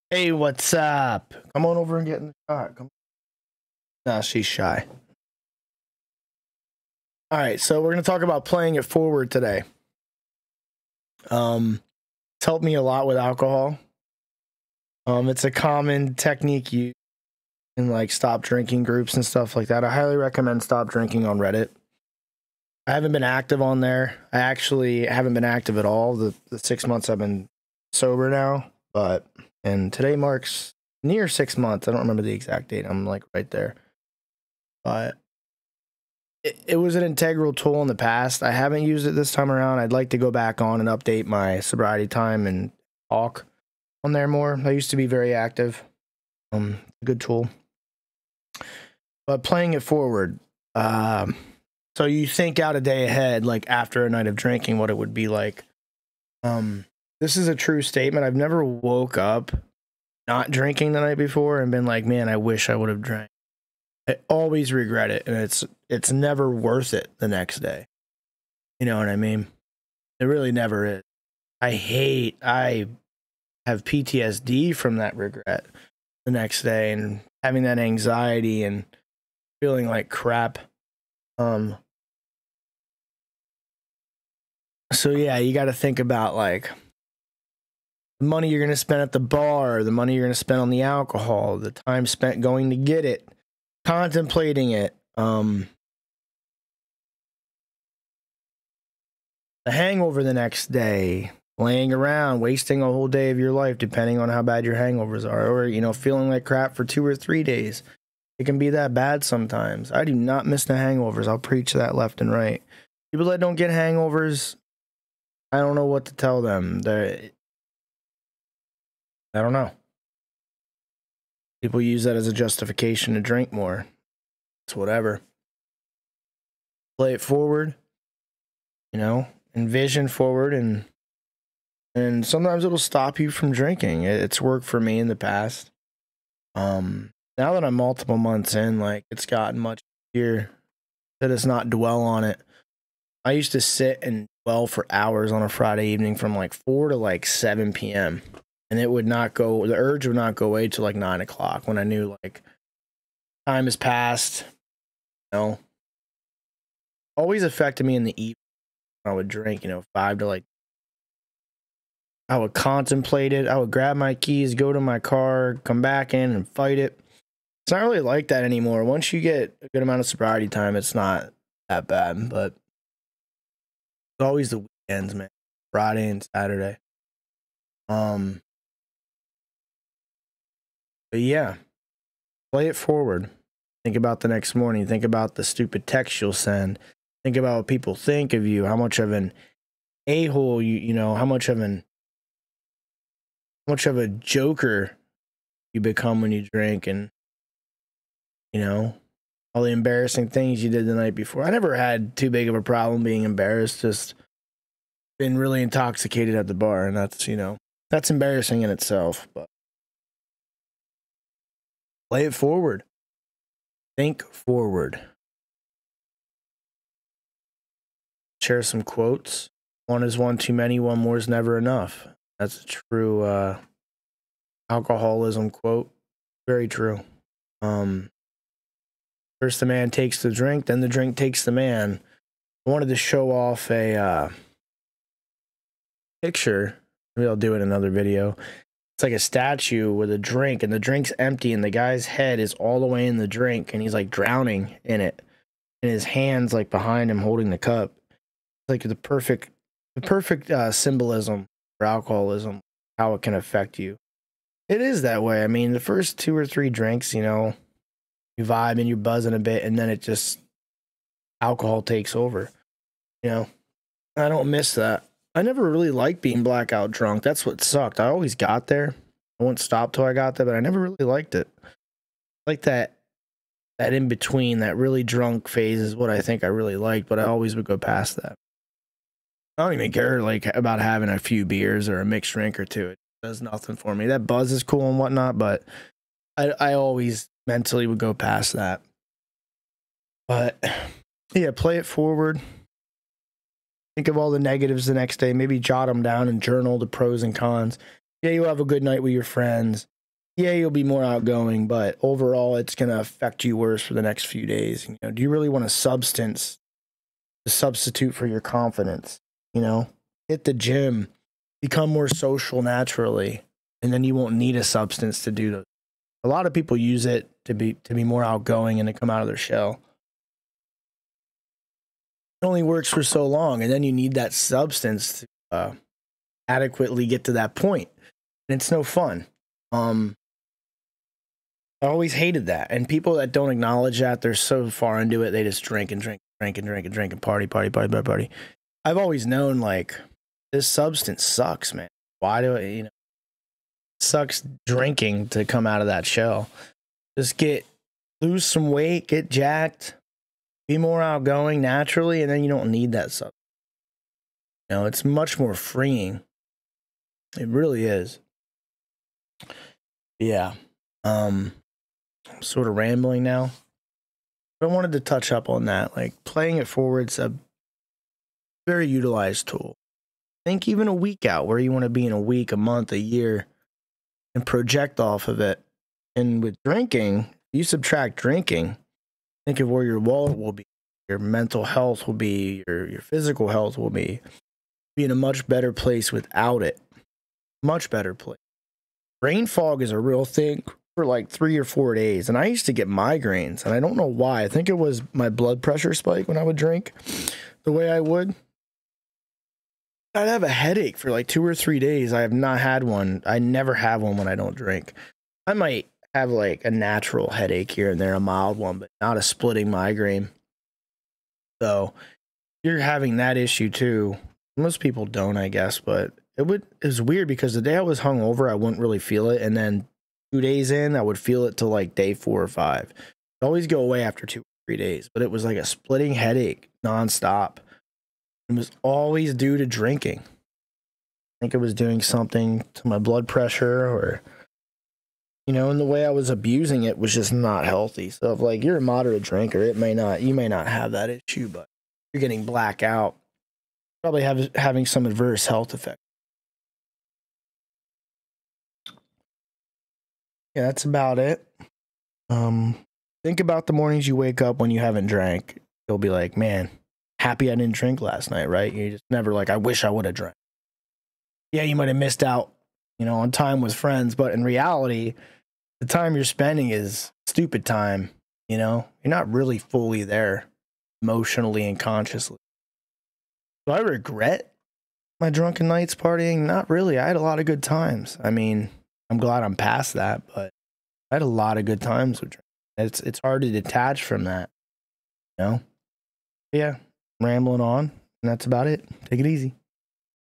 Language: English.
Hey, what's up? Come on over and get in the shot. Come. Nah, she's shy. All right, so we're gonna talk about playing it forward today. It's helped me a lot with alcohol. It's a common technique used in like stop drinking groups and stuff like that. I highly recommend stop drinking on Reddit. I haven't been active on there. I actually haven't been active at all the 6 months I've been sober now. And today marks near 6 months. I don't remember the exact date. I'm like right there. But it was an integral tool in the past. I haven't used it this time around. I'd like to go back on and update my sobriety time and talk on there more. I used to be very active. A good tool. But playing it forward. So you think out a day ahead, like after a night of drinking, what it would be like. This is a true statement. I've never woke up not drinking the night before and been like, man, I wish I would have drank. I always regret it, and it's never worth it the next day. You know what I mean? It really never is. I have PTSD from that regret the next day and having that anxiety and feeling like crap. So yeah, you got to think about like the money you're going to spend at the bar, the money you're going to spend on the alcohol, the time spent going to get it, contemplating it, the hangover the next day, laying around, wasting a whole day of your life, depending on how bad your hangovers are, or, you know, feeling like crap for 2 or 3 days. It can be that bad sometimes. I do not miss the hangovers. I'll preach that left and right. People that don't get hangovers, I don't know what to tell them. I don't know. People use that as a justification to drink more. It's whatever. Play it forward, you know, envision forward, and sometimes it'll stop you from drinking. It's worked for me in the past. Now that I'm multiple months in, like, it's gotten much easier to just not dwell on it. I used to sit and dwell for hours on a Friday evening from like 4 to like 7 p.m. And it would not go, the urge would not go away till like 9 o'clock when I knew like time has passed. You know, always affected me in the evening when I would drink, you know, 5 to like, I would contemplate it. I would grab my keys, go to my car, come back in and fight it. It's not really like that anymore. Once you get a good amount of sobriety time, it's not that bad, but it's always the weekends, man. Friday and Saturday. But yeah, play it forward. Think about the next morning. Think about the stupid text you'll send. Think about what people think of you. How much of an a-hole you know. How much of a joker you become when you drink, and you know all the embarrassing things you did the night before. I never had too big of a problem being embarrassed. Just been really intoxicated at the bar, and that's, you know, that's embarrassing in itself. But play it forward. Think forward. Share some quotes. One is one too many, one more is never enough. That's a true alcoholism quote. Very true. First the man takes the drink, then the drink takes the man. I wanted to show off a picture. Maybe I'll do it in another video. It's like a statue with a drink, and the drink's empty, and the guy's head is all the way in the drink, and he's like drowning in it, and his hands like behind him holding the cup. It's like the perfect symbolism for alcoholism, how it can affect you. It is that way. I mean, the first 2 or 3 drinks, you know, you vibe and you're buzzing a bit, and then it just, alcohol takes over. You know, I don't miss that. I never really liked being blackout drunk. That's what sucked. I always got there. I wouldn't stop till I got there, but I never really liked it. Like that in between, that really drunk phase is what I think I really liked, but I always would go past that. I don't even care like about having a few beers or a mixed drink or two. It does nothing for me. That buzz is cool and whatnot, but I always mentally would go past that. But yeah, play it forward. Think of all the negatives the next day. Maybe jot them down and journal the pros and cons. Yeah, you'll have a good night with your friends. yeah, you'll be more outgoing, but overall it's going to affect you worse for the next few days. You know, do you really want a substance to substitute for your confidence? You know, hit the gym, become more social naturally, and then you won't need a substance to do those. A lot of people use it to be more outgoing and to come out of their shell. It only works for so long, and then you need that substance to adequately get to that point, and it's no fun. I always hated that, and people that don't acknowledge that, they're so far into it, they just drink and drink, drink and drink and drink and party, party, party, party, party. I've always known, like, this substance sucks, man. Why do it? You know, it sucks drinking to come out of that shell. Just lose some weight, get jacked, be more outgoing naturally, and then you don't need that substance. You know, it's much more freeing. It really is. Yeah. I'm sort of rambling now. But I wanted to touch up on that. Like, playing it forward's a very utilized tool. Think even a week out, where you want to be in a week, a month, a year, and project off of it. And with drinking, you subtract drinking, think of where your wallet will be, your mental health will be, your physical health will be in a much better place without it. Much better place. Brain fog is a real thing for like 3 or 4 days. And I used to get migraines, and I don't know why. I think it was my blood pressure spike when I would drink the way I would. I'd have a headache for like 2 or 3 days. I have not had one. I never have one when I don't drink. I might have like a natural headache here and there, a mild one, but not a splitting migraine. So you're having that issue too. Most people don't, I guess, but it was weird because the day I was hungover, I wouldn't really feel it. And then 2 days in, I would feel it till like day 4 or 5. It'd always go away after 2 or 3 days, but it was like a splitting headache nonstop. It was always due to drinking. I think it was doing something to my blood pressure, or, you know, and the way I was abusing it was just not healthy. So if like you're a moderate drinker, you may not have that issue, but you're getting blackout, probably having some adverse health effects. Yeah, that's about it. Think about the mornings you wake up when you haven't drank. You'll be like, man, happy I didn't drink last night, right? You just never like, I wish I would have drank. Yeah, you might have missed out, you know, on time with friends, but in reality, the time you're spending is stupid time, you know? You're not really fully there emotionally and consciously. Do I regret my drunken nights partying? Not really. I had a lot of good times. I mean, I'm glad I'm past that, but I had a lot of good times with drinking. It's hard to detach from that, you know? Yeah, I'm rambling on, and that's about it. Take it easy.